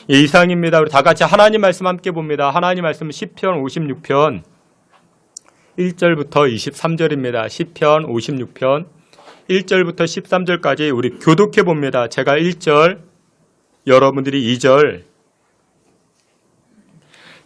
예, 이상입니다. 우리 다 같이 하나님 말씀 함께 봅니다. 하나님 말씀 시편 56편 1절부터 23절입니다. 시편 56편 1절부터 13절까지 우리 교독해 봅니다. 제가 1절, 여러분들이 2절,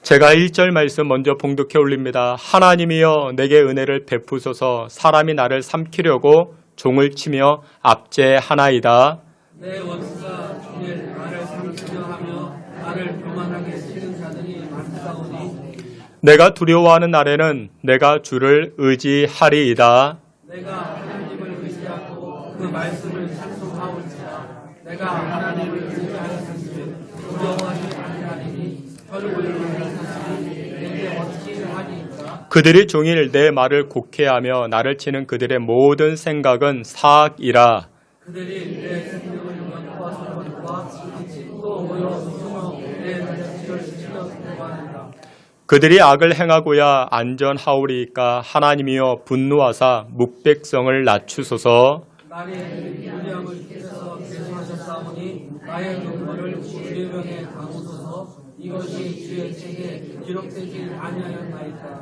제가 1절 말씀 먼저 봉독해 올립니다. 하나님이여 내게 은혜를 베푸소서. 사람이 나를 삼키려고 종을 치며 압제하나이다. 내 원수가 종일 나를 삼키려 하며 나를 교만하게 치는 자들이 많사오니 내가 두려워하는 날에는 내가 주를 의지하리이다. 내가 하나님을 의지하고 그 말씀을 찬송하올지라. 내가 하나님을 의지하였은즉 두려워하지 아니하리니 혀를 올리는 사람이 내게 어찌 하리이까. 그들이 종일 내 말을 곡해하며 나를 치는 그들의 모든 생각은 사악이라. 그들이 내 생명을 연구하는 것과 또 모여 숨어 내 자식을 치려 공부하는다. 그들이 악을 행하고야 안전하오리이까. 하나님이여 분노하사 묵백성을 낮추소서. 나의 유량을 께서 계수하셨사오니 나의 눈물을 주의 명에 담으소서. 이것이 주의 책에 기록되지 아니하였나이까.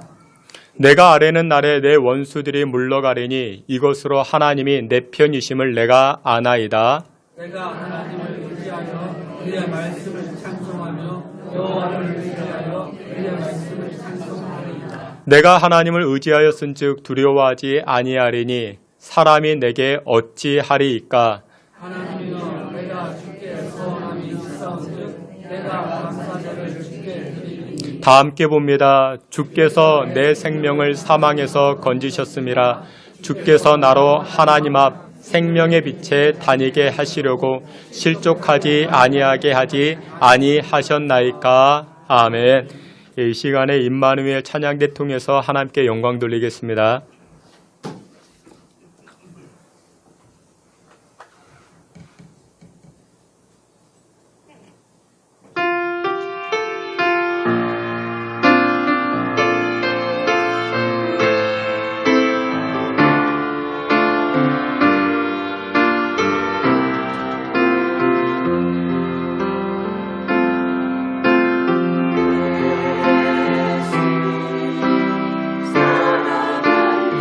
내가 아뢰는 날에 내 원수들이 물러가리니 이것으로 하나님이 내 편이심을 내가 아나이다. 내가 하나님을 의지하여 그의 말씀을 찬송하며 여호와를 의지하여 그의 말씀을 찬송하리이다. 내가 하나님을 의지하였은즉 두려워하지 아니하리니 사람이 내게 어찌하리이까. 하나님이여 내가 주께 서원함이 있사온즉 내가 감사제를 주께 드리리니. 다 함께 봅니다. 주께서 내 생명을 사망에서 건지셨음이라. 주께서 나로 하나님 앞 생명의 빛에 다니게 하시려고 실족하지 아니하게 하지 아니하셨나이까. 아멘. 이 시간에 임마누엘 찬양대 통해서 하나님께 영광 돌리겠습니다. 사랑하는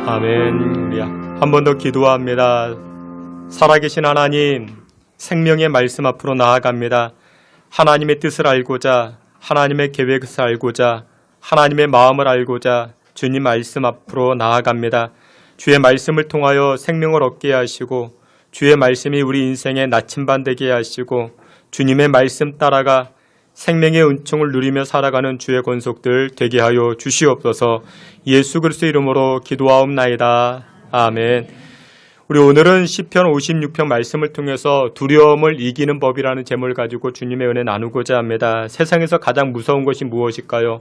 아멘. 우리 한 번 더 기도합니다. 살아계신 하나님, 생명의 말씀 앞으로 나아갑니다. 하나님의 뜻을 알고자, 하나님의 계획을 알고자, 하나님의 마음을 알고자 주님 말씀 앞으로 나아갑니다. 주의 말씀을 통하여 생명을 얻게 하시고, 주의 말씀이 우리 인생에 나침반 되게 하시고, 주님의 말씀 따라가 생명의 은총을 누리며 살아가는 주의 권속들 되게 하여 주시옵소서. 예수 그리스도의 이름으로 기도하옵나이다. 아멘. 우리 오늘은 시편 56편 말씀을 통해서 두려움을 이기는 법이라는 제목을 가지고 주님의 은혜 나누고자 합니다. 세상에서 가장 무서운 것이 무엇일까요?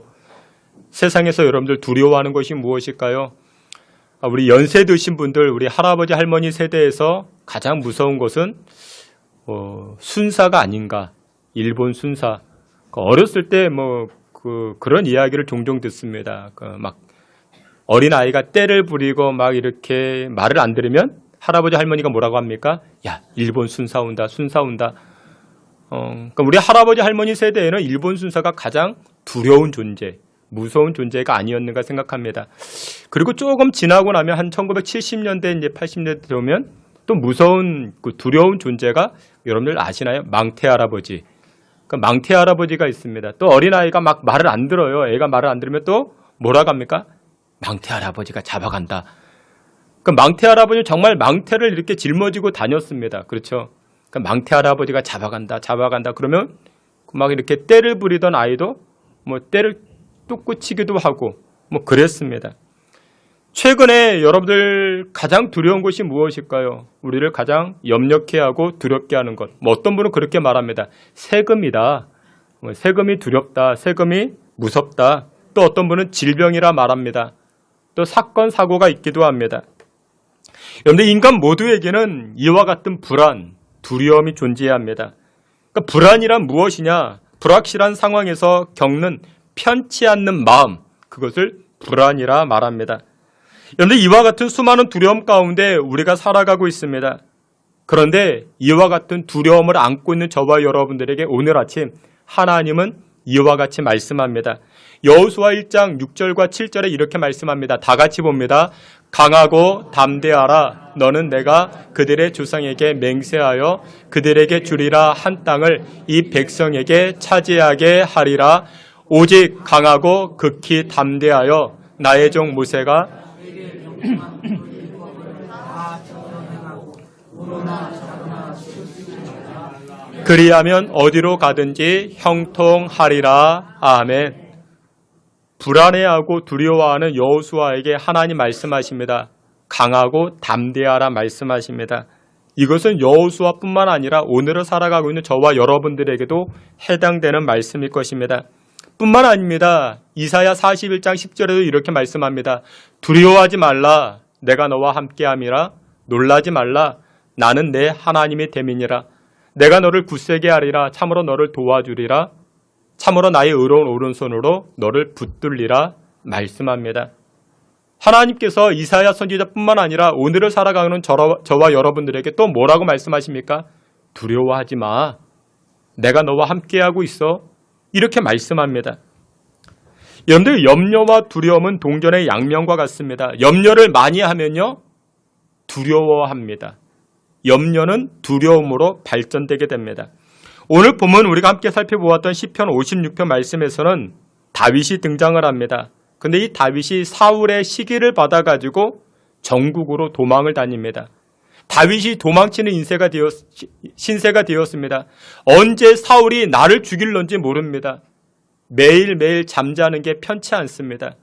세상에서 여러분들 두려워하는 것이 무엇일까요? 우리 연세 드신 분들, 우리 할아버지 할머니 세대에서 가장 무서운 것은 순사가 아닌가. 일본 순사. 어렸을 때 그런 이야기를 종종 듣습니다. 막 어린 아이가 떼를 부리고 막 이렇게 말을 안 들으면 할아버지 할머니가 뭐라고 합니까? 야, 일본 순사 온다, 순사 온다. 그러니까 우리 할아버지 할머니 세대에는 일본 순사가 가장 두려운 존재, 무서운 존재가 아니었는가 생각합니다. 그리고 조금 지나고 나면 한 1970년대, 이제 80년대 되면 또 무서운 두려운 존재가 여러분들 아시나요? 망태 할아버지. 망태 할아버지가 있습니다. 또 어린아이가 막 말을 안 들어요. 애가 말을 안 들으면 또 뭐라고 합니까? 망태 할아버지가 잡아간다. 망태 할아버지는 정말 망태를 이렇게 짊어지고 다녔습니다. 그렇죠? 망태 할아버지가 잡아간다. 그러면 막 이렇게 떼를 부리던 아이도 떼를 뚝구치기도 하고 그랬습니다. 최근에 여러분들 가장 두려운 것이 무엇일까요? 우리를 가장 염려케 하고 두렵게 하는 것. 어떤 분은 그렇게 말합니다. 세금이다. 세금이 두렵다. 세금이 무섭다. 또 어떤 분은 질병이라 말합니다. 또 사건, 사고가 있기도 합니다. 여러분들 인간 모두에게는 이와 같은 불안, 두려움이 존재해야 합니다. 그러니까 불안이란 무엇이냐? 불확실한 상황에서 겪는 편치 않는 마음, 그것을 불안이라 말합니다. 그런데 이와 같은 수많은 두려움 가운데 우리가 살아가고 있습니다. 그런데 이와 같은 두려움을 안고 있는 저와 여러분들에게 오늘 아침 하나님은 이와 같이 말씀합니다. 여호수아 1장 6절과 7절에 이렇게 말씀합니다. 다 같이 봅니다. 강하고 담대하라. 너는 내가 그들의 조상에게 맹세하여 그들에게 주리라 한 땅을 이 백성에게 차지하게 하리라. 오직 강하고 극히 담대하여 나의 종 모세가 그리하면 어디로 가든지 형통하리라. 아멘. 불안해하고 두려워하는 여호수아에게 하나님 말씀하십니다. 강하고 담대하라 말씀하십니다. 이것은 여호수아뿐만 아니라 오늘을 살아가고 있는 저와 여러분들에게도 해당되는 말씀일 것입니다. 뿐만 아닙니다. 이사야 41장 10절에도 이렇게 말씀합니다. 두려워하지 말라. 내가 너와 함께함이라. 놀라지 말라. 나는 내 하나님의 됨이니라. 내가 너를 굳세게 하리라. 참으로 너를 도와주리라. 참으로 나의 의로운 오른손으로 너를 붙들리라 말씀합니다. 하나님께서 이사야 선지자뿐만 아니라 오늘을 살아가는 저와 여러분들에게 또 뭐라고 말씀하십니까? 두려워하지 마. 내가 너와 함께하고 있어. 이렇게 말씀합니다. 여러분들 염려와 두려움은 동전의 양면과 같습니다. 염려를 많이 하면요 두려워합니다. 염려는 두려움으로 발전되게 됩니다. 오늘 본문 우리가 함께 살펴보았던 시편 56편 말씀에서는 다윗이 등장을 합니다. 근데 이 다윗이 사울의 시기를 받아가지고 전국으로 도망을 다닙니다. 다윗이 도망치는 신세가 되었습니다. 언제 사울이 나를 죽일런지 모릅니다. 매일매일 잠자는 게 편치 않습니다.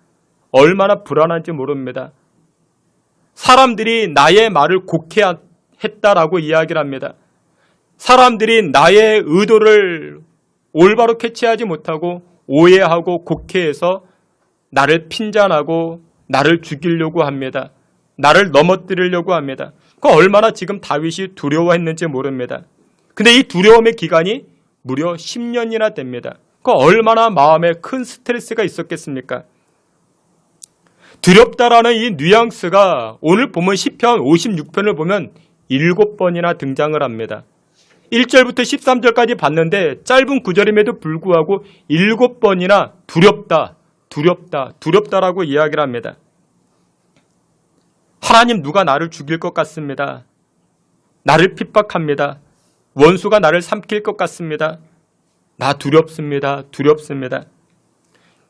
얼마나 불안한지 모릅니다. 사람들이 나의 말을 곡해했다라고 이야기를 합니다. 사람들이 나의 의도를 올바로 캐치하지 못하고 오해하고 곡해해서 나를 핀잔하고 나를 죽이려고 합니다. 나를 넘어뜨리려고 합니다. 그 얼마나 지금 다윗이 두려워했는지 모릅니다. 근데 이 두려움의 기간이 무려 10년이나 됩니다. 그 얼마나 마음에 큰 스트레스가 있었겠습니까? 두렵다라는 이 뉘앙스가 오늘 보면 시편 56편을 보면 7번이나 등장을 합니다. 1절부터 13절까지 봤는데 짧은 구절임에도 불구하고 7번이나 두렵다, 두렵다, 두렵다라고 이야기를 합니다. 하나님, 누가 나를 죽일 것 같습니다. 나를 핍박합니다. 원수가 나를 삼킬 것 같습니다. 나 두렵습니다. 두렵습니다.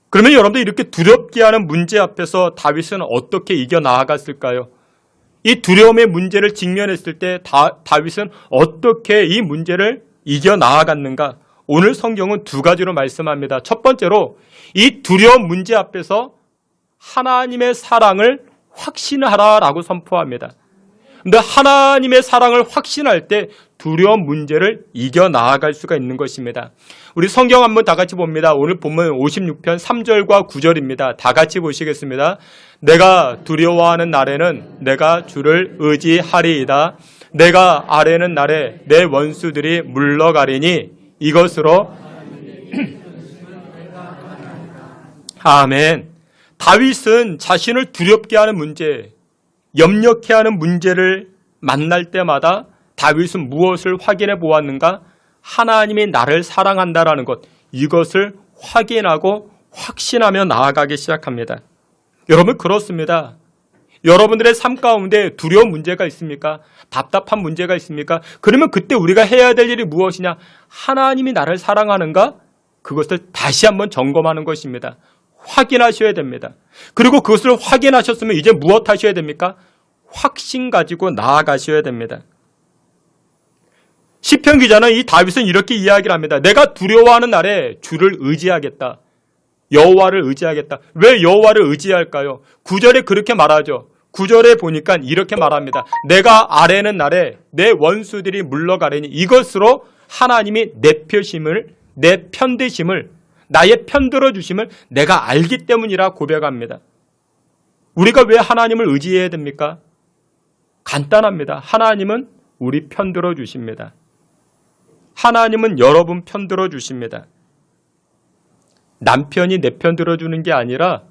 그러면 여러분들, 이렇게 두렵게 하는 문제 앞에서 다윗은 어떻게 이겨나아갔을까요? 이 두려움의 문제를 직면했을 때 다윗은 어떻게 이 문제를 이겨나아갔는가? 오늘 성경은 두 가지로 말씀합니다. 첫 번째로, 이 두려운 문제 앞에서 하나님의 사랑을 확신하라라고 선포합니다. 그런데 하나님의 사랑을 확신할 때 두려운 문제를 이겨나아갈 수가 있는 것입니다. 우리 성경 한번 다 같이 봅니다. 오늘 본문 56편 3절과 9절입니다. 다 같이 보시겠습니다. 내가 두려워하는 날에는 내가 주를 의지하리이다. 내가 아뢰는 날에 내 원수들이 물러가리니 이것으로 아멘. 다윗은 자신을 두렵게 하는 문제, 염려케 하는 문제를 만날 때마다 다윗은 무엇을 확인해 보았는가? 하나님이 나를 사랑한다라는 것, 이것을 확인하고 확신하며 나아가기 시작합니다. 여러분, 그렇습니다. 여러분들의 삶 가운데 두려운 문제가 있습니까? 답답한 문제가 있습니까? 그러면 그때 우리가 해야 될 일이 무엇이냐? 하나님이 나를 사랑하는가? 그것을 다시 한번 점검하는 것입니다. 확인하셔야 됩니다. 그리고 그것을 확인하셨으면 이제 무엇 하셔야 됩니까? 확신 가지고 나아가셔야 됩니다. 시편 기자는 이 다윗은 이렇게 이야기를 합니다. 내가 두려워하는 날에 주를 의지하겠다. 여호와를 의지하겠다. 왜 여호와를 의지할까요? 9절에 그렇게 말하죠. 9절에 보니까 이렇게 말합니다. 내가 아뢰는 날에 내 원수들이 물러가려니 이것으로 하나님이 내 표심을, 내 편되심을, 나의 편들어 주심을 내가 알기 때문이라 고백합니다. 우리가 왜 하나님을 의지해야 됩니까? 간단합니다. 하나님은 우리 편들어 주십니다. 하나님은 여러분 편들어 주십니다. 남편이 내 편 들어주는 게 아니라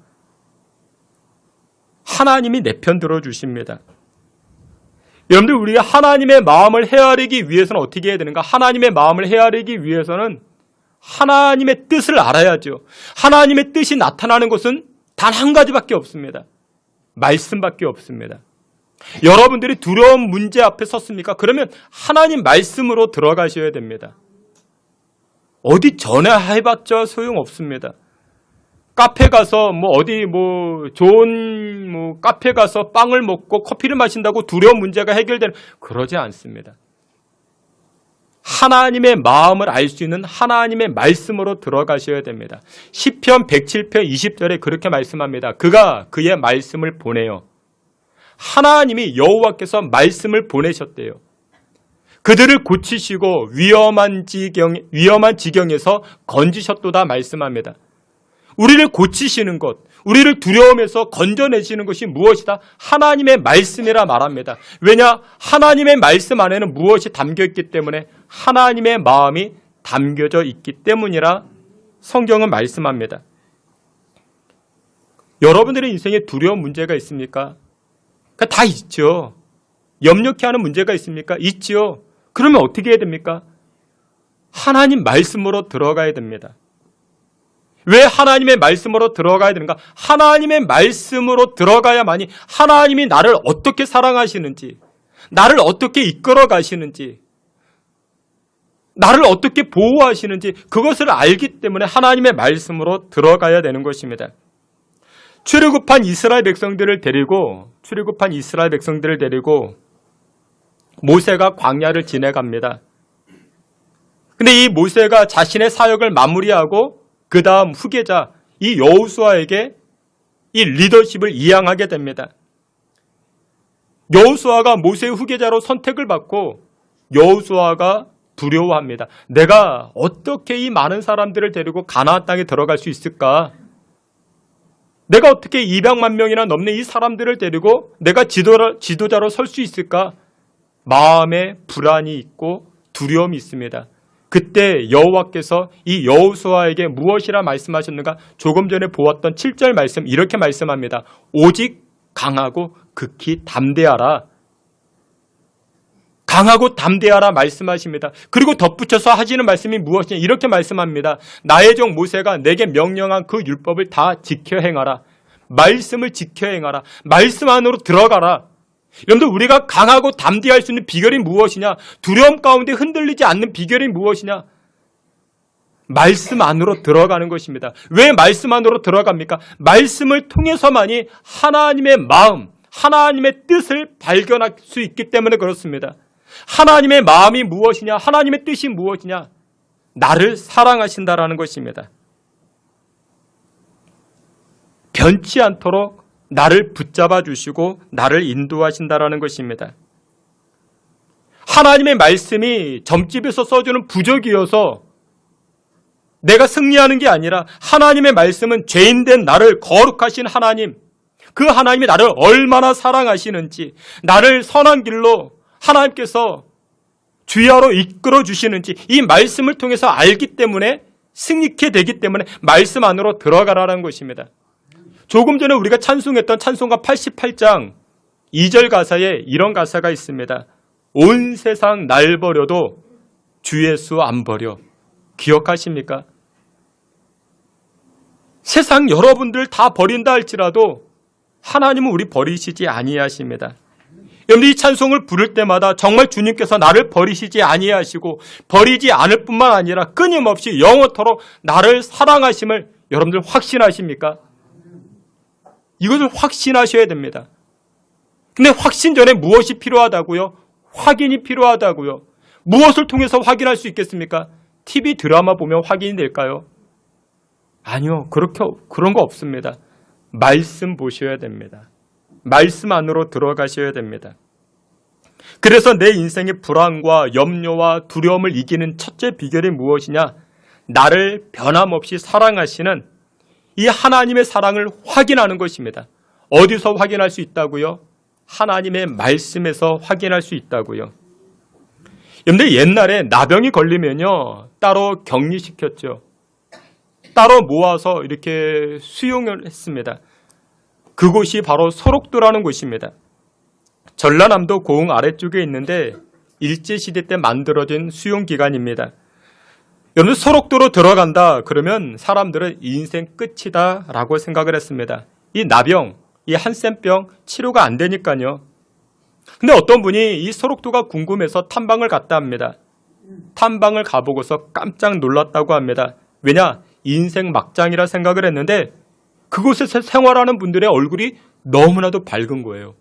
하나님이 내 편 들어주십니다. 여러분들, 우리가 하나님의 마음을 헤아리기 위해서는 어떻게 해야 되는가? 하나님의 마음을 헤아리기 위해서는 하나님의 뜻을 알아야죠. 하나님의 뜻이 나타나는 것은 단 한 가지밖에 없습니다. 말씀밖에 없습니다. 여러분들이 두려운 문제 앞에 섰습니까? 그러면 하나님 말씀으로 들어가셔야 됩니다. 어디 전화해봤자 소용없습니다. 카페 가서 좋은 카페 가서 빵을 먹고 커피를 마신다고 두려운 문제가 해결되는, 그러지 않습니다. 하나님의 마음을 알 수 있는 하나님의 말씀으로 들어가셔야 됩니다. 시편 107편 20절에 그렇게 말씀합니다. 그가 그의 말씀을 보내요. 하나님이 여호와께서 말씀을 보내셨대요. 그들을 고치시고 위험한 지경에서 건지셨도다 말씀합니다. 우리를 고치시는 것, 우리를 두려움에서 건져내시는 것이 무엇이다? 하나님의 말씀이라 말합니다. 왜냐? 하나님의 말씀 안에는 무엇이 담겨있기 때문에, 하나님의 마음이 담겨져 있기 때문이라 성경은 말씀합니다. 여러분들의 인생에 두려운 문제가 있습니까? 다 있죠. 염려케 하는 문제가 있습니까? 있죠. 그러면 어떻게 해야 됩니까? 하나님 말씀으로 들어가야 됩니다. 왜 하나님의 말씀으로 들어가야 되는가? 하나님의 말씀으로 들어가야만이 하나님이 나를 어떻게 사랑하시는지, 나를 어떻게 이끌어 가시는지, 나를 어떻게 보호하시는지 그것을 알기 때문에 하나님의 말씀으로 들어가야 되는 것입니다. 출애굽한 이스라엘 백성들을 데리고 모세가 광야를 지나갑니다. 근데 이 모세가 자신의 사역을 마무리하고 그 다음 후계자 이 여호수아에게 이 리더십을 이양하게 됩니다. 여호수아가 모세의 후계자로 선택을 받고 여호수아가 두려워합니다. 내가 어떻게 이 많은 사람들을 데리고 가나안 땅에 들어갈 수 있을까? 내가 어떻게 200만 명이나 넘는 이 사람들을 데리고 내가 지도자로 설 수 있을까? 마음에 불안이 있고 두려움이 있습니다. 그때 여호와께서 이 여호수아에게 무엇이라 말씀하셨는가? 조금 전에 보았던 7절 말씀 이렇게 말씀합니다. 오직 강하고 극히 담대하라. 강하고 담대하라 말씀하십니다. 그리고 덧붙여서 하시는 말씀이 무엇이냐? 이렇게 말씀합니다. 나의 종 모세가 내게 명령한 그 율법을 다 지켜 행하라. 말씀을 지켜 행하라. 말씀 안으로 들어가라. 여러분들, 우리가 강하고 담대할 수 있는 비결이 무엇이냐? 두려움 가운데 흔들리지 않는 비결이 무엇이냐? 말씀 안으로 들어가는 것입니다. 왜 말씀 안으로 들어갑니까? 말씀을 통해서만이 하나님의 마음, 하나님의 뜻을 발견할 수 있기 때문에 그렇습니다. 하나님의 마음이 무엇이냐? 하나님의 뜻이 무엇이냐? 나를 사랑하신다라는 것입니다. 변치 않도록 나를 붙잡아 주시고 나를 인도하신다라는 것입니다. 하나님의 말씀이 점집에서 써주는 부적이어서 내가 승리하는 게 아니라 하나님의 말씀은 죄인된 나를 거룩하신 하나님, 그 하나님이 나를 얼마나 사랑하시는지, 나를 선한 길로 하나님께서 주야로 이끌어 주시는지 이 말씀을 통해서 알기 때문에 승리케 되기 때문에 말씀 안으로 들어가라는 것입니다. 조금 전에 우리가 찬송했던 찬송가 88장 2절 가사에 이런 가사가 있습니다. 온 세상 날 버려도 주 예수 안 버려. 기억하십니까? 세상 여러분들 다 버린다 할지라도 하나님은 우리 버리시지 아니하십니다. 여러분, 이 찬송을 부를 때마다 정말 주님께서 나를 버리시지 아니하시고 버리지 않을 뿐만 아니라 끊임없이 영원토록 나를 사랑하심을 여러분들 확신하십니까? 이것을 확신하셔야 됩니다. 근데 확신 전에 무엇이 필요하다고요? 확인이 필요하다고요. 무엇을 통해서 확인할 수 있겠습니까? TV 드라마 보면 확인이 될까요? 아니요. 그런 거 없습니다. 말씀 보셔야 됩니다. 말씀 안으로 들어가셔야 됩니다. 그래서 내 인생의 불안과 염려와 두려움을 이기는 첫째 비결이 무엇이냐? 나를 변함없이 사랑하시는 이 하나님의 사랑을 확인하는 것입니다. 어디서 확인할 수 있다고요? 하나님의 말씀에서 확인할 수 있다고요. 그런데 옛날에 나병이 걸리면요, 따로 격리시켰죠. 따로 모아서 이렇게 수용을 했습니다. 그곳이 바로 소록도라는 곳입니다. 전라남도 고흥 아래쪽에 있는데 일제시대 때 만들어진 수용기관입니다. 여러분, 소록도로 들어간다 그러면 사람들은 인생 끝이다 라고 생각을 했습니다. 이 나병, 이 한센병 치료가 안 되니까요. 근데 어떤 분이 이 소록도가 궁금해서 탐방을 갔다 합니다. 탐방을 가보고서 깜짝 놀랐다고 합니다. 왜냐? 인생 막장이라 생각을 했는데 그곳에서 생활하는 분들의 얼굴이 너무나도 밝은 거예요.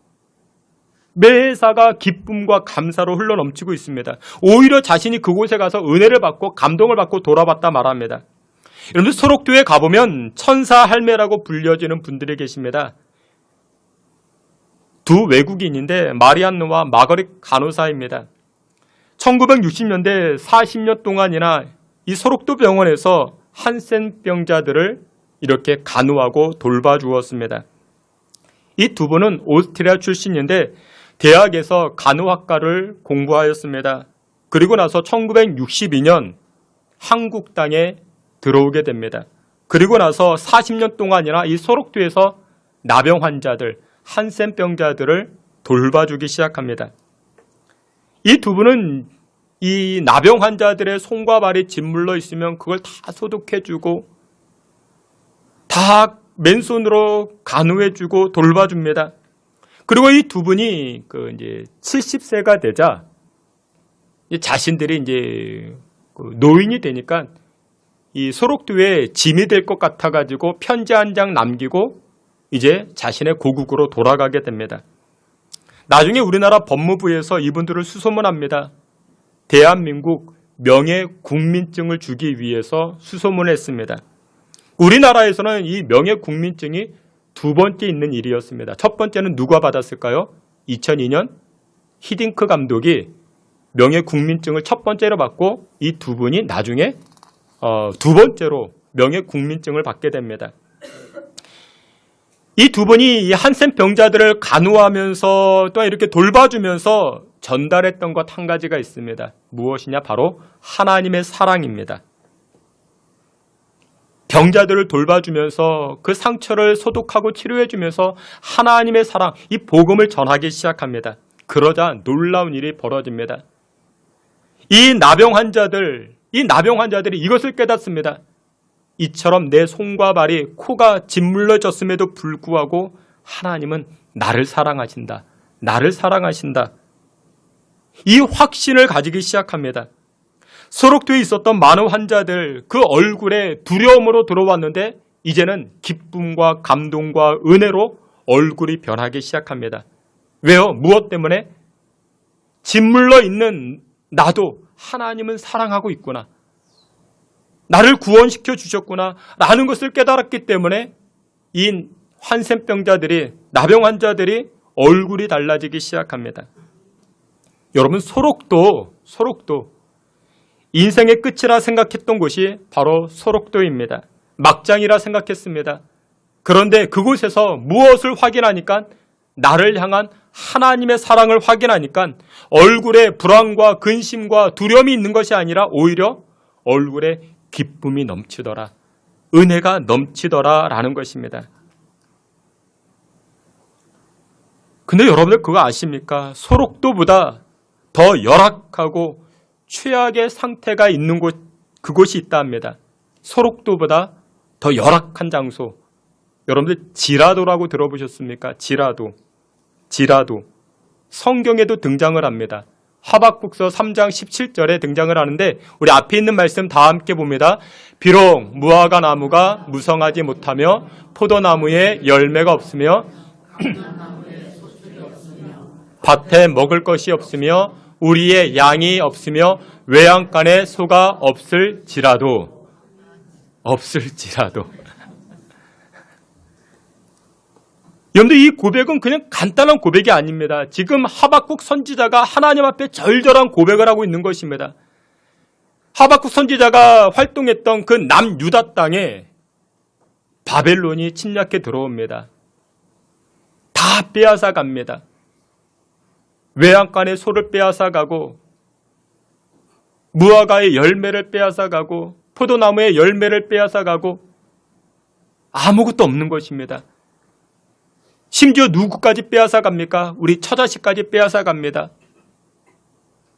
매사가 기쁨과 감사로 흘러넘치고 있습니다. 오히려 자신이 그곳에 가서 은혜를 받고 감동을 받고 돌아봤다 말합니다. 여러분들, 소록도에 가보면 천사 할매라고 불려지는 분들이 계십니다. 두 외국인인데 마리안느와 마거릿 간호사입니다. 1960년대 40년 동안이나 이 소록도 병원에서 한센병자들을 이렇게 간호하고 돌봐주었습니다. 이 두 분은 오스트리아 출신인데 대학에서 간호학과를 공부하였습니다. 그리고 나서 1962년 한국 땅에 들어오게 됩니다. 그리고 나서 40년 동안이나 이 소록도에서 나병 환자들, 한센병자들을 돌봐주기 시작합니다. 이 두 분은 이 나병 환자들의 손과 발이 짓물러 있으면 그걸 다 소독해주고 다 맨손으로 간호해주고 돌봐줍니다. 그리고 이 두 분이 이제 70세가 되자 자신들이 이제 노인이 되니까 이 소록도에 짐이 될 것 같아가지고 편지 한 장 남기고 이제 자신의 고국으로 돌아가게 됩니다. 나중에 우리나라 법무부에서 이분들을 수소문합니다. 대한민국 명예 국민증을 주기 위해서 수소문했습니다. 우리나라에서는 이 명예 국민증이 두 번째 있는 일이었습니다. 첫 번째는 누가 받았을까요? 2002년 히딩크 감독이 명예 국민증을 첫 번째로 받고 이 두 분이 나중에 두 번째로 명예 국민증을 받게 됩니다. 이 두 분이 이 한센 병자들을 간호하면서 또 이렇게 돌봐주면서 전달했던 것 한 가지가 있습니다. 무엇이냐? 바로 하나님의 사랑입니다. 병자들을 돌봐주면서 그 상처를 소독하고 치료해주면서 하나님의 사랑, 이 복음을 전하기 시작합니다. 그러자 놀라운 일이 벌어집니다. 이 나병 환자들이 이것을 깨닫습니다. 이처럼 내 손과 발이 코가 짓물러졌음에도 불구하고 하나님은 나를 사랑하신다. 나를 사랑하신다. 이 확신을 가지기 시작합니다. 소록도에 있었던 많은 환자들 그 얼굴에 두려움으로 들어왔는데 이제는 기쁨과 감동과 은혜로 얼굴이 변하기 시작합니다. 왜요? 무엇 때문에? 짓물러 있는 나도 하나님은 사랑하고 있구나. 나를 구원시켜 주셨구나 라는 것을 깨달았기 때문에 이 환센병자들이, 나병 환자들이 얼굴이 달라지기 시작합니다. 여러분, 소록도 인생의 끝이라 생각했던 곳이 바로 소록도입니다. 막장이라 생각했습니다. 그런데 그곳에서 무엇을 확인하니까? 나를 향한 하나님의 사랑을 확인하니까 얼굴에 불안과 근심과 두려움이 있는 것이 아니라 오히려 얼굴에 기쁨이 넘치더라. 은혜가 넘치더라 라는 것입니다. 근데 여러분들 그거 아십니까? 소록도보다 더 열악하고 최악의 상태가 있는 곳, 그곳이 있다 합니다. 소록도보다 더 열악한 장소. 여러분들 지라도라고 들어보셨습니까? 지라도. 성경에도 등장을 합니다. 하박국서 3장 17절에 등장을 하는데 우리 앞에 있는 말씀 다 함께 봅니다. 비록 무화과 나무가 무성하지 못하며 포도나무에 열매가 없으며 밭에 먹을 것이 없으며 우리의 양이 없으며 외양간에 소가 없을지라도 여러분들 이 고백은 그냥 간단한 고백이 아닙니다. 지금 하박국 선지자가 하나님 앞에 절절한 고백을 하고 있는 것입니다. 하박국 선지자가 활동했던 그 남유다 땅에 바벨론이 침략해 들어옵니다. 다 빼앗아 갑니다. 외양간의 소를 빼앗아 가고 무화과의 열매를 빼앗아 가고 포도나무의 열매를 빼앗아 가고 아무것도 없는 것입니다. 심지어 누구까지 빼앗아 갑니까? 우리 처자식까지 빼앗아 갑니다.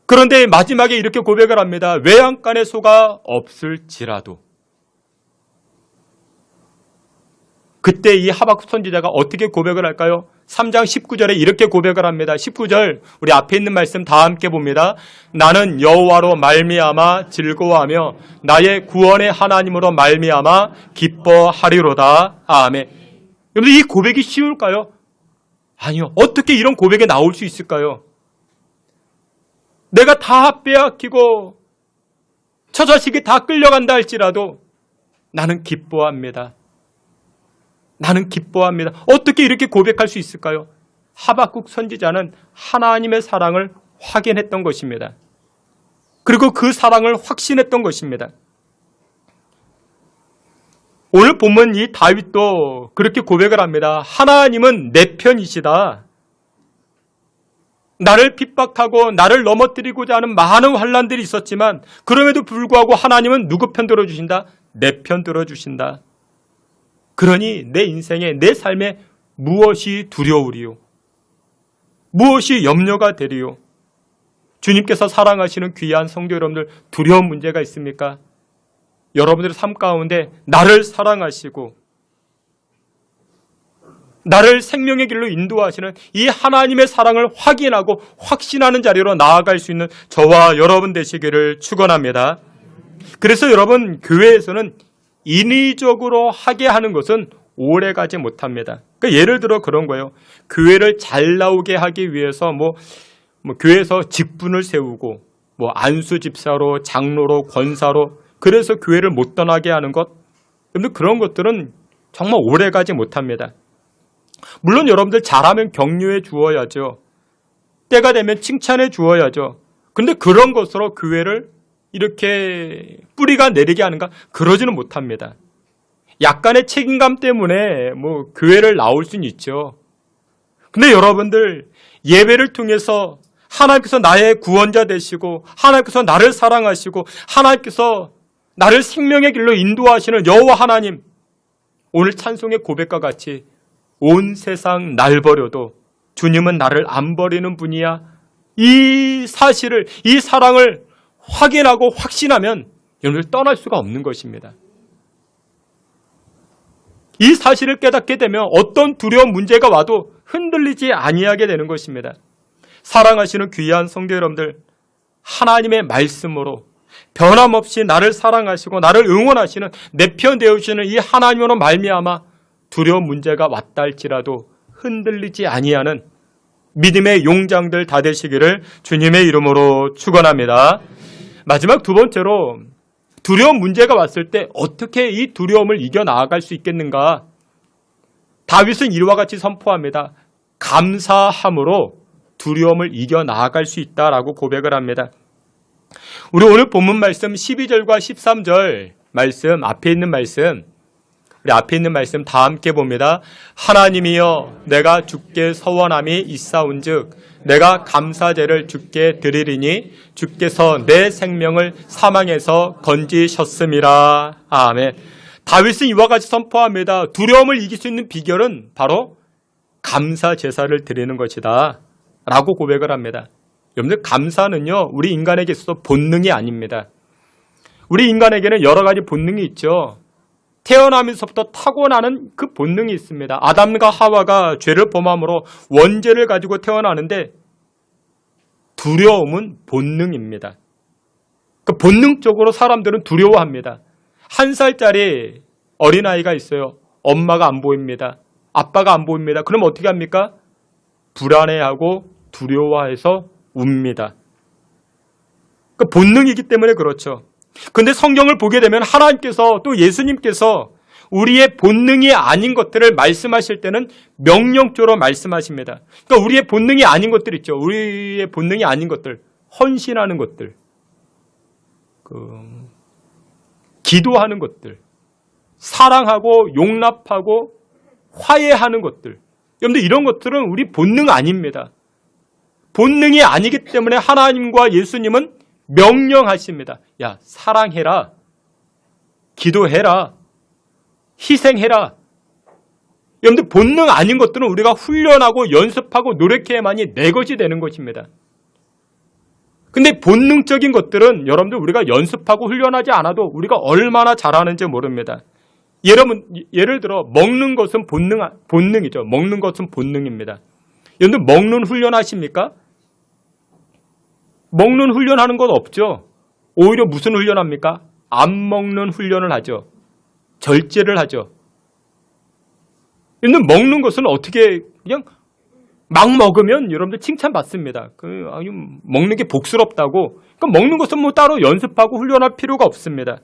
그런데 마지막에 이렇게 고백을 합니다. 외양간의 소가 없을지라도. 그때 이 하박국 선지자가 어떻게 고백을 할까요? 3장 19절에 이렇게 고백을 합니다. 19절 우리 앞에 있는 말씀 다 함께 봅니다. 나는 여호와로 말미암아 즐거워하며 나의 구원의 하나님으로 말미암아 기뻐하리로다. 아멘. 여러분 이 고백이 쉬울까요? 아니요. 어떻게 이런 고백이 나올 수 있을까요? 내가 다 빼앗기고 처자식이 다 끌려간다 할지라도 나는 기뻐합니다. 어떻게 이렇게 고백할 수 있을까요? 하박국 선지자는 하나님의 사랑을 확인했던 것입니다. 그리고 그 사랑을 확신했던 것입니다. 오늘 보면 이 다윗도 그렇게 고백을 합니다. 하나님은 내 편이시다. 나를 핍박하고 나를 넘어뜨리고자 하는 많은 환난들이 있었지만 그럼에도 불구하고 하나님은 누구 편 들어주신다? 내 편 들어주신다. 그러니 내 인생에 내 삶에 무엇이 두려우리요? 무엇이 염려가 되리요? 주님께서 사랑하시는 귀한 성도 여러분들 두려운 문제가 있습니까? 여러분들의 삶 가운데 나를 사랑하시고 나를 생명의 길로 인도하시는 이 하나님의 사랑을 확인하고 확신하는 자리로 나아갈 수 있는 저와 여러분 되시기를 축원합니다. 그래서 여러분 교회에서는 인위적으로 하게 하는 것은 오래가지 못합니다. 그러니까 예를 들어 그런 거예요. 교회를 잘 나오게 하기 위해서 교회에서 직분을 세우고 안수 집사로 장로로 권사로 그래서 교회를 못 떠나게 하는 것. 여러분들 그런 것들은 정말 오래가지 못합니다. 물론 여러분들 잘하면 격려해 주어야죠. 때가 되면 칭찬해 주어야죠. 그런데 그런 것으로 교회를 이렇게 뿌리가 내리게 하는가? 그러지는 못합니다. 약간의 책임감 때문에 교회를 나올 수는 있죠. 근데 여러분들 예배를 통해서 하나님께서 나의 구원자 되시고 하나님께서 나를 사랑하시고 하나님께서 나를 생명의 길로 인도하시는 여호와 하나님, 오늘 찬송의 고백과 같이 온 세상 날 버려도 주님은 나를 안 버리는 분이야. 이 사실을, 이 사랑을 확인하고 확신하면 여러분들 떠날 수가 없는 것입니다. 이 사실을 깨닫게 되면 어떤 두려운 문제가 와도 흔들리지 아니하게 되는 것입니다. 사랑하시는 귀한 성도 여러분들, 하나님의 말씀으로 변함없이 나를 사랑하시고 나를 응원하시는 내 편 되어주시는 이 하나님으로 말미암아 두려운 문제가 왔다 할지라도 흔들리지 아니하는 믿음의 용장들 다 되시기를 주님의 이름으로 축원합니다. 마지막 두 번째로 두려운 문제가 왔을 때 어떻게 이 두려움을 이겨나갈 수 있겠는가? 다윗은 이와 같이 선포합니다. 감사함으로 두려움을 이겨나갈 수 있다라고 고백을 합니다. 우리 오늘 본문 말씀 12절과 13절 말씀, 앞에 있는 말씀, 우리 앞에 있는 말씀 다 함께 봅니다. 하나님이여 내가 주께 서원함이 있사온즉 내가 감사제를 주께 드리리니 주께서 내 생명을 사망에서 건지셨음이라. 아멘. 다윗은 이와 같이 선포합니다. 두려움을 이길 수 있는 비결은 바로 감사 제사를 드리는 것이다 라고 고백을 합니다. 여러분들, 감사는요 우리 인간에게 있어서 본능이 아닙니다. 우리 인간에게는 여러 가지 본능이 있죠. 태어나면서부터 타고나는 그 본능이 있습니다. 아담과 하와가 죄를 범함으로 원죄를 가지고 태어나는데 두려움은 본능입니다. 그 본능적으로 사람들은 두려워합니다. 1살짜리 어린아이가 있어요. 엄마가 안 보입니다. 아빠가 안 보입니다. 그럼 어떻게 합니까? 불안해하고 두려워해서 웁니다. 그 본능이기 때문에 그렇죠. 그런데 성경을 보게 되면 하나님께서 또 예수님께서 우리의 본능이 아닌 것들을 말씀하실 때는 명령조로 말씀하십니다. 그러니까 우리의 본능이 아닌 것들 있죠. 우리의 본능이 아닌 것들, 헌신하는 것들, 기도하는 것들, 사랑하고 용납하고 화해하는 것들. 여러분들, 이런 것들은 우리 본능 아닙니다. 본능이 아니기 때문에 하나님과 예수님은 명령하십니다. 야, 사랑해라. 기도해라. 희생해라. 여러분들, 본능 아닌 것들은 우리가 훈련하고 연습하고 노력해야만이 내 것이 되는 것입니다. 근데 본능적인 것들은 여러분들 우리가 연습하고 훈련하지 않아도 우리가 얼마나 잘하는지 모릅니다. 예를 들어 먹는 것은 본능이죠. 먹는 것은 본능입니다. 여러분들, 먹는 훈련하십니까? 먹는 훈련하는 건 없죠. 오히려 무슨 훈련합니까? 안 먹는 훈련을 하죠. 절제를 하죠. 여러분들, 먹는 것은 어떻게 그냥 막 먹으면 여러분들 칭찬받습니다. 먹는 게 복스럽다고. 그러니까 먹는 것은 뭐 따로 연습하고 훈련할 필요가 없습니다.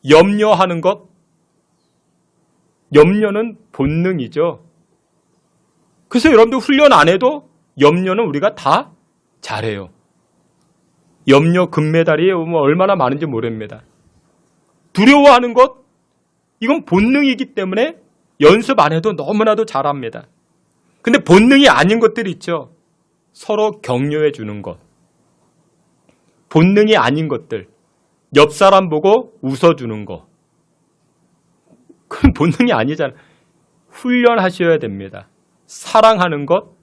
염려하는 것, 염려는 본능이죠. 그래서 여러분들 훈련 안 해도 염려는 우리가 다 잘해요. 염려 금메달이 얼마나 많은지 모릅니다. 두려워하는 것, 이건 본능이기 때문에 연습 안 해도 너무나도 잘합니다. 근데 본능이 아닌 것들이 있죠. 서로 격려해 주는 것. 본능이 아닌 것들. 옆 사람 보고 웃어주는 거. 그건 본능이 아니잖아요. 훈련하셔야 됩니다. 사랑하는 것,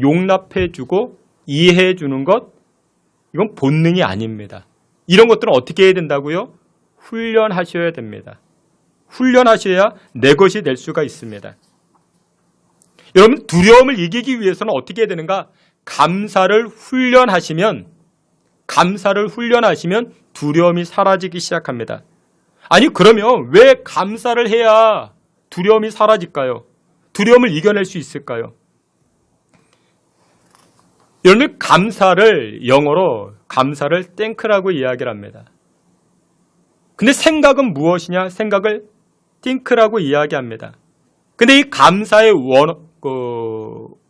용납해 주고 이해해 주는 것, 이건 본능이 아닙니다. 이런 것들은 어떻게 해야 된다고요? 훈련하셔야 됩니다. 훈련하셔야 내 것이 될 수가 있습니다. 여러분, 두려움을 이기기 위해서는 어떻게 해야 되는가? 감사를 훈련하시면 두려움이 사라지기 시작합니다. 아니, 그러면 왜 감사를 해야 두려움이 사라질까요? 두려움을 이겨낼 수 있을까요? 여러분, 영어로 감사를 땡크라고 이야기를 합니다. 근데 생각은 무엇이냐? 생각을 띵크라고 이야기합니다. 근데 이 감사의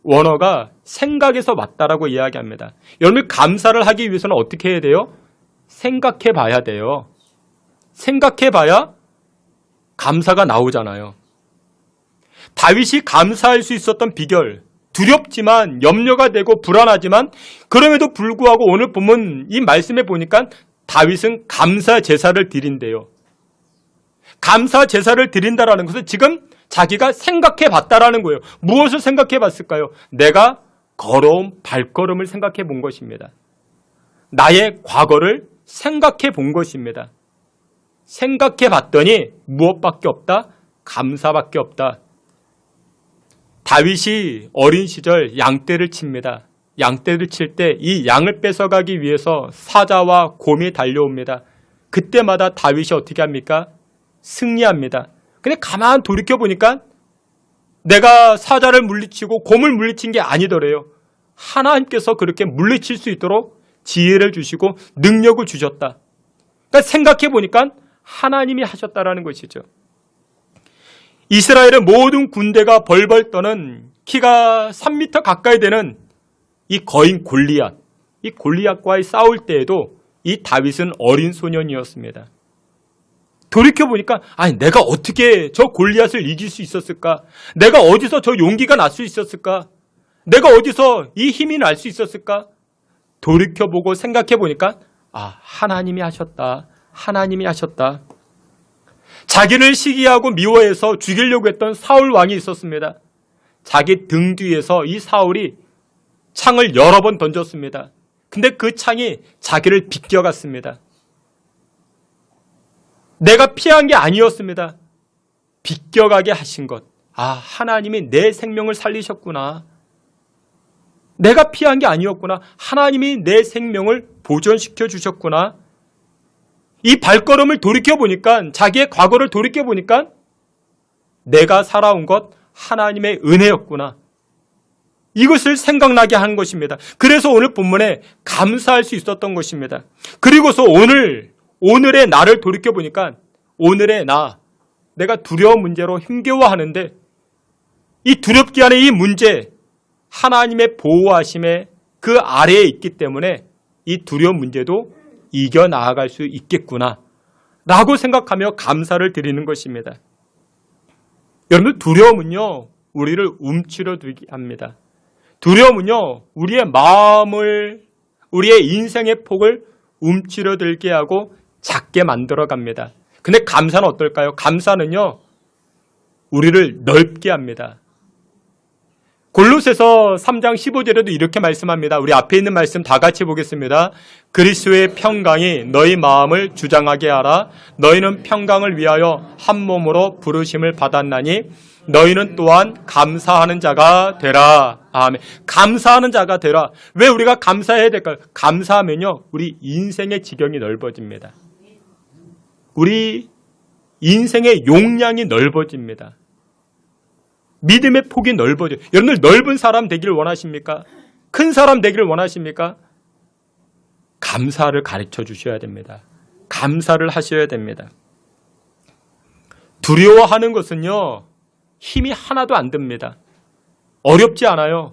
원어가 생각에서 왔다라고 이야기합니다. 여러분, 감사를 하기 위해서는 어떻게 해야 돼요? 생각해 봐야 돼요. 생각해 봐야 감사가 나오잖아요. 다윗이 감사할 수 있었던 비결, 두렵지만 염려가 되고 불안하지만 그럼에도 불구하고 오늘 보면 이 말씀에 보니까 다윗은 감사 제사를 드린대요. 감사 제사를 드린다라는 것은 지금 자기가 생각해 봤다라는 거예요. 무엇을 생각해 봤을까요? 내가 걸어온 발걸음을 생각해 본 것입니다. 나의 과거를 생각해 본 것입니다. 생각해 봤더니 무엇밖에 없다? 감사밖에 없다. 다윗이 어린 시절 양떼를 칩니다. 양떼를 칠 때 이 양을 뺏어가기 위해서 사자와 곰이 달려옵니다. 그때마다 다윗이 어떻게 합니까? 승리합니다. 근데 가만 돌이켜보니까 내가 사자를 물리치고 곰을 물리친 게 아니더래요. 하나님께서 그렇게 물리칠 수 있도록 지혜를 주시고 능력을 주셨다. 그러니까 생각해보니까 하나님이 하셨다라는 것이죠. 이스라엘의 모든 군대가 벌벌 떠는 키가 3m 가까이 되는 이 거인 골리앗, 이 골리앗과의 싸울 때에도 이 다윗은 어린 소년이었습니다. 돌이켜보니까 아니 내가 어떻게 저 골리앗을 이길 수 있었을까? 내가 어디서 저 용기가 날 수 있었을까? 내가 어디서 이 힘이 날 수 있었을까? 돌이켜보고 생각해보니까 하나님이 하셨다. 하나님이 하셨다. 자기를 시기하고 미워해서 죽이려고 했던 사울 왕이 있었습니다. 자기 등 뒤에서 이 사울이 창을 여러 번 던졌습니다. 근데 그 창이 자기를 비껴갔습니다. 내가 피한 게 아니었습니다. 비껴가게 하신 것. 하나님이 내 생명을 살리셨구나. 내가 피한 게 아니었구나. 하나님이 내 생명을 보존시켜 주셨구나. 이 발걸음을 돌이켜보니까, 자기의 과거를 돌이켜보니까 내가 살아온 것 하나님의 은혜였구나. 이것을 생각나게 한 것입니다. 그래서 오늘 본문에 감사할 수 있었던 것입니다. 그리고서 오늘의 나를 돌이켜보니까 오늘의 내가 두려운 문제로 힘겨워하는데 이 두렵게 하는 이 문제, 하나님의 보호하심에 그 아래에 있기 때문에 이 두려운 문제도 이겨나아갈 수 있겠구나 라고 생각하며 감사를 드리는 것입니다. 여러분, 두려움은요 우리를 움츠러들게 합니다. 두려움은요 우리의 마음을, 우리의 인생의 폭을 움츠러들게 하고 작게 만들어 갑니다. 근데 감사는 어떨까요? 감사는요 우리를 넓게 합니다. 골로새서 3장 15절에도 이렇게 말씀합니다. 우리 앞에 있는 말씀 다 같이 보겠습니다. 그리스도의 평강이 너희 마음을 주장하게 하라. 너희는 평강을 위하여 한 몸으로 부르심을 받았나니 너희는 또한 감사하는 자가 되라. 아멘. 감사하는 자가 되라. 왜 우리가 감사해야 될까요? 감사하면요 우리 인생의 지경이 넓어집니다. 우리 인생의 용량이 넓어집니다. 믿음의 폭이 넓어져요. 여러분들 넓은 사람 되기를 원하십니까? 큰 사람 되기를 원하십니까? 감사를 가르쳐 주셔야 됩니다. 감사를 하셔야 됩니다. 두려워하는 것은요 힘이 하나도 안 듭니다. 어렵지 않아요.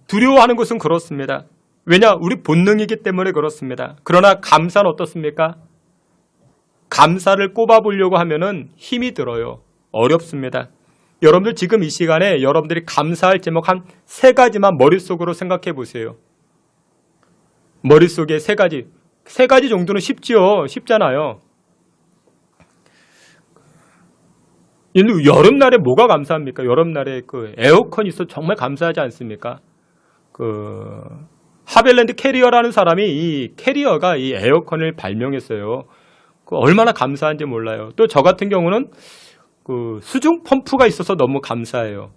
두려워하는 것은 그렇습니다. 왜냐? 우리 본능이기 때문에 그렇습니다. 그러나 감사는 어떻습니까? 감사를 꼽아보려고 하면은 힘이 들어요. 어렵습니다. 여러분들 지금 이 시간에 여러분들이 감사할 제목 한 3가지만 머릿속으로 생각해 보세요. 머릿속에 3가지. 3가지 정도는 쉽잖아요. 여름날에 뭐가 감사합니까? 여름날에 그 에어컨이 있어서 정말 감사하지 않습니까? 하벨랜드 캐리어라는 사람이 이 캐리어가 이 에어컨을 발명했어요. 얼마나 감사한지 몰라요. 또 저 같은 경우는 수중 펌프가 있어서 너무 감사해요.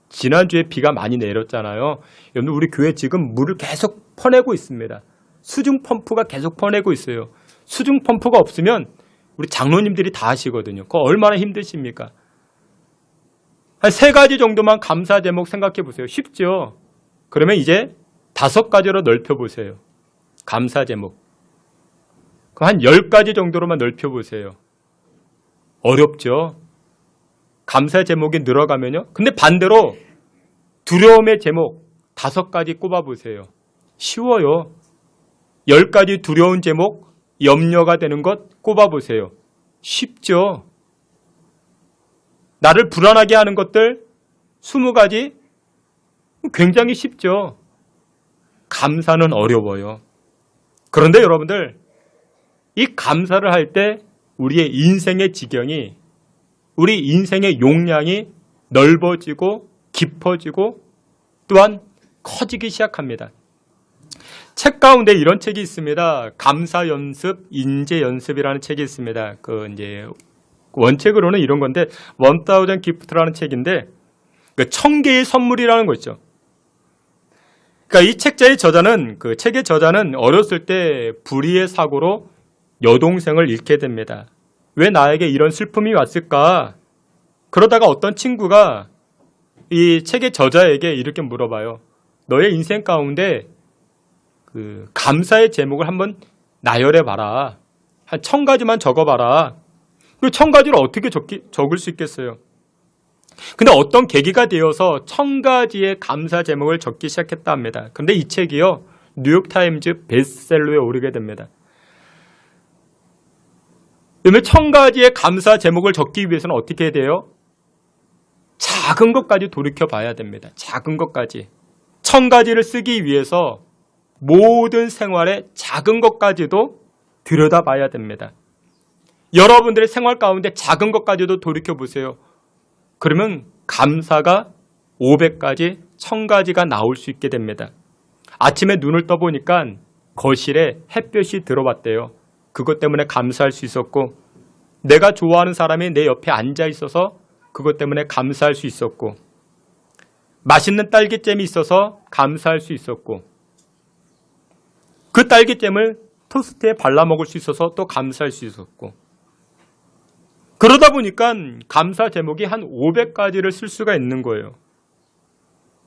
지난주에 비가 많이 내렸잖아요. 여러분 우리 교회 지금 물을 계속 퍼내고 있습니다. 수중 펌프가 계속 퍼내고 있어요. 수중 펌프가 없으면 우리 장로님들이 다 하시거든요. 그거 얼마나 힘드십니까? 한 3가지 정도만 감사 제목 생각해 보세요. 쉽죠? 그러면 이제 5가지로 넓혀 보세요. 감사 제목. 한 10가지 정도로만 넓혀 보세요. 어렵죠? 감사 제목이 늘어가면요. 근데 반대로 두려움의 제목 5가지 꼽아보세요. 쉬워요. 10가지 두려운 제목, 염려가 되는 것 꼽아보세요. 쉽죠? 나를 불안하게 하는 것들 20가지 굉장히 쉽죠? 감사는 어려워요. 그런데 여러분들 이 감사를 할 때 우리의 인생의 지경이, 우리 인생의 용량이 넓어지고 깊어지고 또한 커지기 시작합니다. 책 가운데 이런 책이 있습니다. 감사 연습, 인재 연습이라는 책이 있습니다. 이제 원책으로는 이런 건데 1000 기프트라는 책인데 1000개의 선물이라는 거 있죠. 그러니까 이 책자의 저자는 그 책의 저자는 어렸을 때 불의의 사고로 여동생을 잃게 됩니다. 왜 나에게 이런 슬픔이 왔을까? 그러다가 어떤 친구가 이 책의 저자에게 이렇게 물어봐요. 너의 인생 가운데 그 감사의 제목을 한번 나열해봐라. 한 1000가지만 적어봐라. 그 1000가지를 어떻게 적을 수 있겠어요? 근데 어떤 계기가 되어서 1000가지의 감사 제목을 적기 시작했다 합니다. 그런데 이 책이요, 뉴욕타임즈 베스트셀러에 오르게 됩니다. 그러면 1000가지의 감사 제목을 적기 위해서는 어떻게 해야 돼요? 작은 것까지 돌이켜 봐야 됩니다. 작은 것까지. 1000가지를 쓰기 위해서 모든 생활의 작은 것까지도 들여다봐야 됩니다. 여러분들의 생활 가운데 작은 것까지도 돌이켜 보세요. 그러면 감사가 500가지, 1000가지가 나올 수 있게 됩니다. 아침에 눈을 떠보니까 거실에 햇볕이 들어왔대요. 그것 때문에 감사할 수 있었고, 내가 좋아하는 사람이 내 옆에 앉아 있어서 그것 때문에 감사할 수 있었고, 맛있는 딸기잼이 있어서 감사할 수 있었고, 그 딸기잼을 토스트에 발라 먹을 수 있어서 또 감사할 수 있었고, 그러다 보니까 감사 제목이 한 500가지를 쓸 수가 있는 거예요.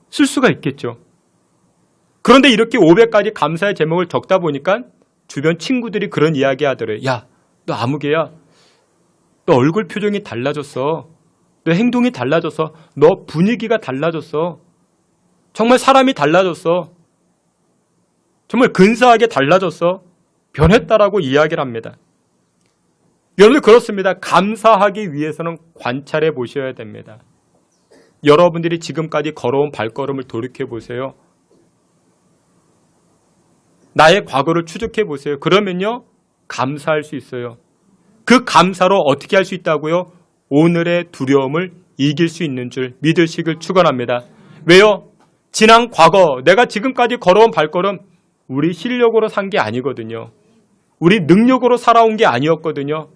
쓸 수가 있겠죠. 그런데 이렇게 500가지 감사의 제목을 적다 보니까 주변 친구들이 그런 이야기 하더래요. 야, 너 아무개야. 너 얼굴 표정이 달라졌어. 너 행동이 달라졌어. 너 분위기가 달라졌어. 정말 사람이 달라졌어. 정말 근사하게 달라졌어. 변했다라고 이야기를 합니다. 여러분들 그렇습니다. 감사하기 위해서는 관찰해 보셔야 됩니다. 여러분들이 지금까지 걸어온 발걸음을 돌이켜 보세요. 나의 과거를 추적해 보세요. 그러면요, 감사할 수 있어요. 그 감사로 어떻게 할 수 있다고요? 오늘의 두려움을 이길 수 있는 줄 믿으시길 축원합니다. 왜요? 지난 과거, 내가 지금까지 걸어온 발걸음, 우리 실력으로 산 게 아니거든요. 우리 능력으로 살아온 게 아니었거든요.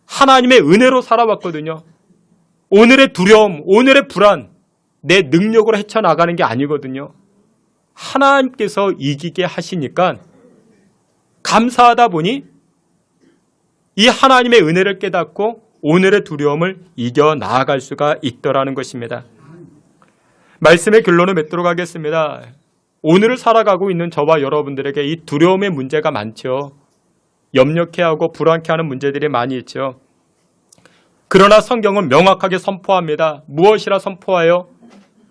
하나님의 은혜로 살아왔거든요. 오늘의 두려움, 오늘의 불안, 내 능력으로 헤쳐나가는 게 아니거든요. 하나님께서 이기게 하시니까 감사하다 보니 이 하나님의 은혜를 깨닫고 오늘의 두려움을 이겨 나아갈 수가 있더라는 것입니다. 말씀의 결론을 맺도록 하겠습니다. 오늘을 살아가고 있는 저와 여러분들에게 이 두려움의 문제가 많죠. 염려케하고 불안케하는 문제들이 많이 있죠. 그러나 성경은 명확하게 선포합니다. 무엇이라 선포하여?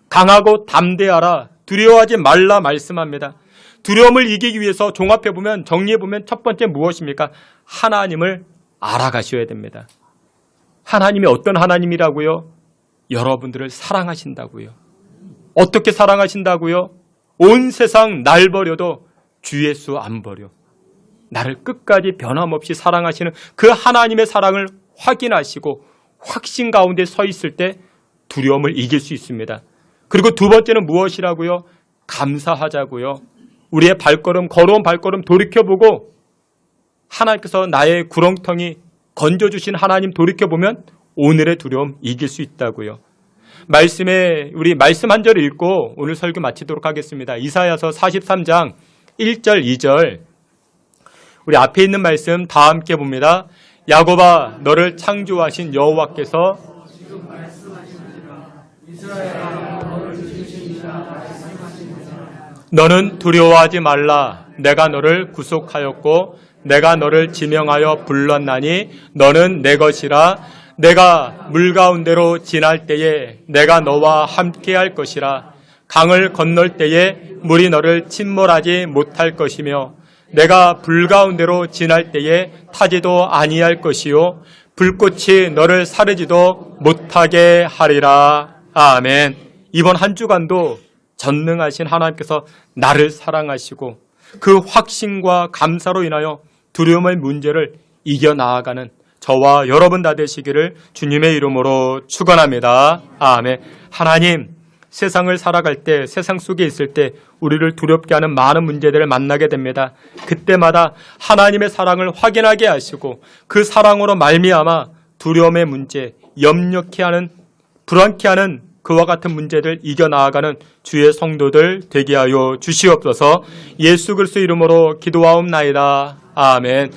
강하고 담대하라, 두려워하지 말라 말씀합니다. 두려움을 이기기 위해서 종합해보면, 정리해보면 첫 번째 무엇입니까? 하나님을 알아가셔야 됩니다. 하나님이 어떤 하나님이라고요? 여러분들을 사랑하신다고요. 어떻게 사랑하신다고요? 온 세상 날 버려도 주 예수 안 버려. 나를 끝까지 변함없이 사랑하시는 그 하나님의 사랑을 확인하시고 확신 가운데 서 있을 때 두려움을 이길 수 있습니다. 그리고 두 번째는 무엇이라고요? 감사하자고요. 우리의 발걸음, 걸어온 발걸음 돌이켜보고 하나님께서 나의 구렁텅이 건져주신 하나님 돌이켜보면 오늘의 두려움 이길 수 있다고요. 말씀에 우리 말씀 한 절을 읽고 오늘 설교 마치도록 하겠습니다. 이사야서 43장 1절 2절 우리 앞에 있는 말씀 다 함께 봅니다. 야곱아, 너를 창조하신 여호와께서 지금 말씀하시느니라. 이스라엘아, 너를 지으시니라 말씀하시느니라. 너는 두려워하지 말라. 내가 너를 구속하였고 내가 너를 지명하여 불렀나니 너는 내 것이라. 내가 물 가운데로 지날 때에 내가 너와 함께할 것이라. 강을 건널 때에 물이 너를 침몰하지 못할 것이며 내가 불 가운데로 지날 때에 타지도 아니할 것이요 불꽃이 너를 사르지도 못하게 하리라. 아멘. 이번 한 주간도 전능하신 하나님께서 나를 사랑하시고 그 확신과 감사로 인하여 두려움의 문제를 이겨나아가는 저와 여러분 다 되시기를 주님의 이름으로 축원합니다. 아멘. 하나님, 세상을 살아갈 때, 세상 속에 있을 때 우리를 두렵게 하는 많은 문제들을 만나게 됩니다. 그때마다 하나님의 사랑을 확인하게 하시고 그 사랑으로 말미암아 두려움의 문제, 염려케 하는, 불안케 하는 그와 같은 문제를 이겨나아가는 주의 성도들 되게 하여 주시옵소서. 예수 그리스도 이름으로 기도하옵나이다. 아멘.